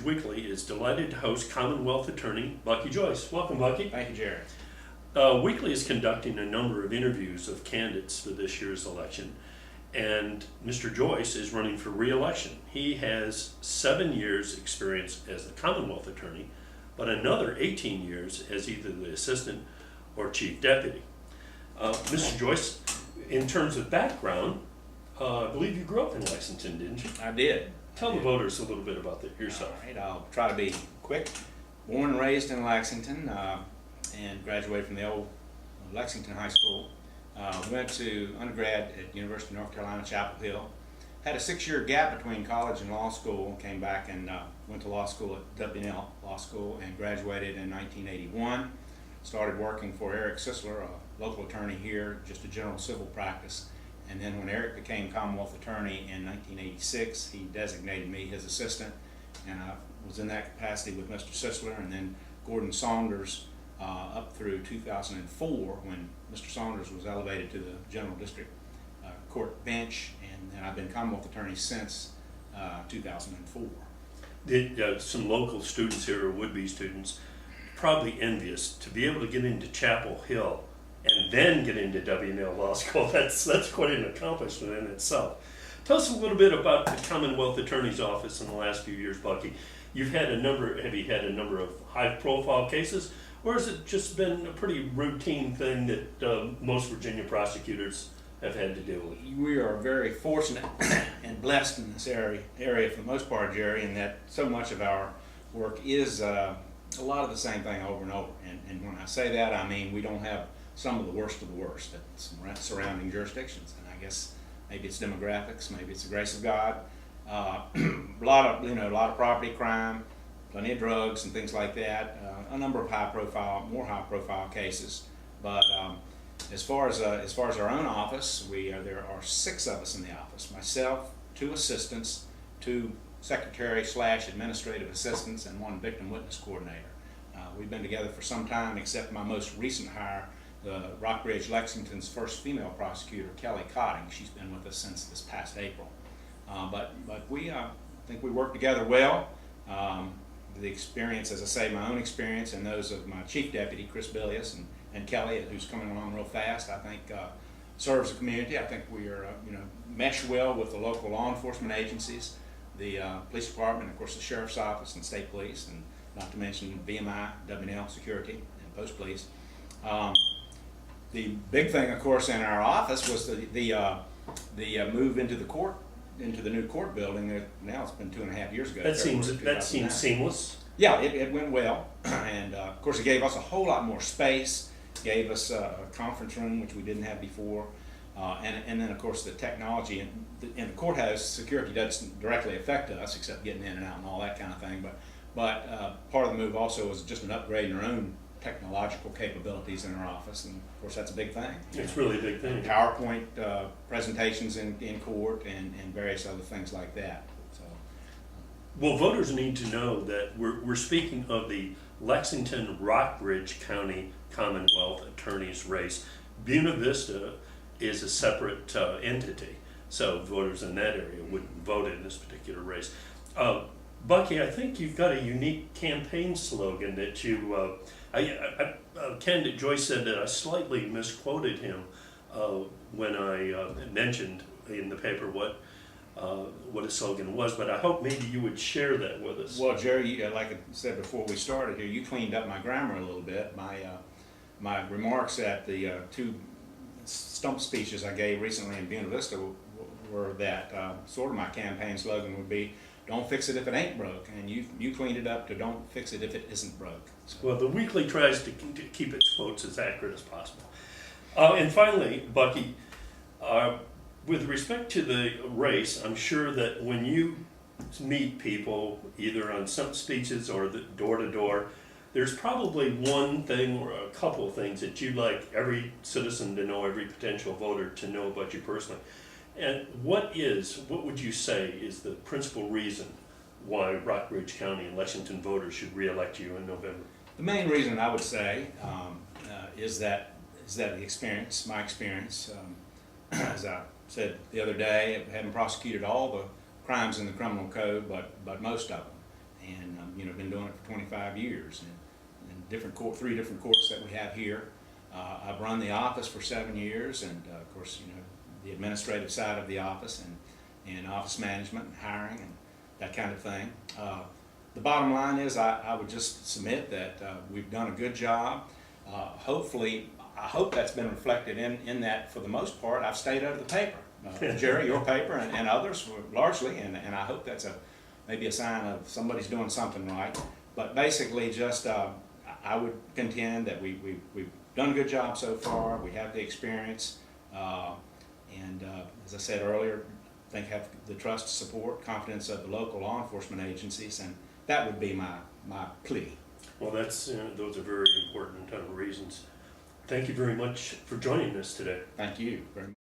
Rockbridge Weekly is delighted to host Commonwealth Attorney Bucky Joyce. Welcome, Bucky. Thank you, Jerry. Weekly is conducting a number of interviews of candidates for this year's election, and Mr. Joyce is running for re-election. He has 7 years experience as the Commonwealth Attorney, but another 18 years as either the Assistant or Chief Deputy. Mr. Joyce, in terms of background, I believe you grew up in Lexington, didn't you? I did. Tell the voters a little bit about yourself. All right, I'll try to be quick. Born and raised in Lexington, and graduated from the old Lexington High School. Went to undergrad at University of North Carolina, Chapel Hill. Had a 6-year gap between college and law school. Came back and went to law school at W&L Law School and graduated in 1981. Started working for Eric Sisler, a local attorney here, just a general civil practice. And then when Eric became Commonwealth Attorney in 1986, he designated me his assistant, and I was in that capacity with Mr. Sisler, and then Gordon Saunders up through 2004 when Mr. Saunders was elevated to the General District Court bench, and then I've been Commonwealth Attorney since 2004. Some local students here, or would-be students, probably envious to be able to get into Chapel Hill and then get into W&L Law School. That's quite an accomplishment in itself. Tell us a little bit about the Commonwealth Attorney's Office in the last few years, Bucky. Have you had a number of high-profile cases, or has it just been a pretty routine thing that most Virginia prosecutors have had to deal with? We are very fortunate and blessed in this area for the most part, Jerry, in that so much of our work is a lot of the same thing over and over. And when I say that, I mean we don't have some of the worst at surrounding jurisdictions. And I guess maybe it's demographics, maybe it's the grace of God. A lot of property crime, plenty of drugs and things like that. A number of more high-profile cases. But as far as our own office, there are 6 of us in the office. Myself, 2 assistants, 2 secretary/administrative assistants, and 1 victim witness coordinator. We've been together for some time, except my most recent hire, the Rockbridge Lexington's first female prosecutor, Kelly Cotting. She's been with us since this past April. But we think we work together well. The experience, as I say, my own experience and those of my chief deputy, Chris Billius, and Kelly, who's coming along real fast, I think serves the community. I think we are, mesh well with the local law enforcement agencies, the police department, of course, the sheriff's office and state police, and not to mention VMI, W&L security, and post police. The big thing, of course, in our office was the move into the new court building. Now it's been 2.5 years ago. That seems seamless. Yeah, it went well, and of course it gave us a whole lot more space. Gave us a conference room which we didn't have before, and then of course the technology in the courthouse. Security doesn't directly affect us except getting in and out and all that kind of thing. But part of the move also was just an upgrade in our own technological capabilities in our office, and of course that's a big thing. It's really a big thing. PowerPoint presentations in court and various other things like that. So, well, voters need to know that we're speaking of the Lexington Rockbridge County Commonwealth Attorney's race. Buena Vista is a separate entity, so voters in that area wouldn't vote in this particular race. Bucky, I think you've got a unique campaign slogan that you. Candidate Joyce said that I slightly misquoted him when I mentioned in the paper what his slogan was, but I hope maybe you would share that with us. Well, Jerry, like I said before we started here, you cleaned up my grammar a little bit. My remarks at the 2 stump speeches I gave recently in Buena Vista were that sort of my campaign slogan would be, "Don't fix it if it ain't broke," and you cleaned it up to "Don't fix it if it isn't broke." So. Well, the Weekly tries to keep its quotes as accurate as possible. And finally, Bucky, with respect to the race, I'm sure that when you meet people, either on some speeches or the door-to-door, there's probably one thing or a couple of things that you'd like every citizen to know, every potential voter to know about you personally. And what would you say is the principal reason why Rockbridge County and Lexington voters should re-elect you in November? The main reason I would say is that the experience, my experience, as I said the other day, I haven't prosecuted all the crimes in the criminal code, but most of them. and you know, been doing it for 25 years, and different court, 3 different courts that we have here. I've run the office for 7 years, and of course, you know, the administrative side of the office, and office management and hiring and that kind of thing. The bottom line is I would just submit that we've done a good job. Hopefully, I hope that's been reflected in that, for the most part, I've stayed out of the paper. Jerry, your paper, and others largely, and I hope that's maybe a sign of somebody's doing something right. But basically, just I would contend that we've done a good job so far. We have the experience, and as I said earlier, I think have the trust, support, confidence of the local law enforcement agencies, and that would be my plea. Well, those are very important reasons. Thank you very much for joining us today. Thank you very much.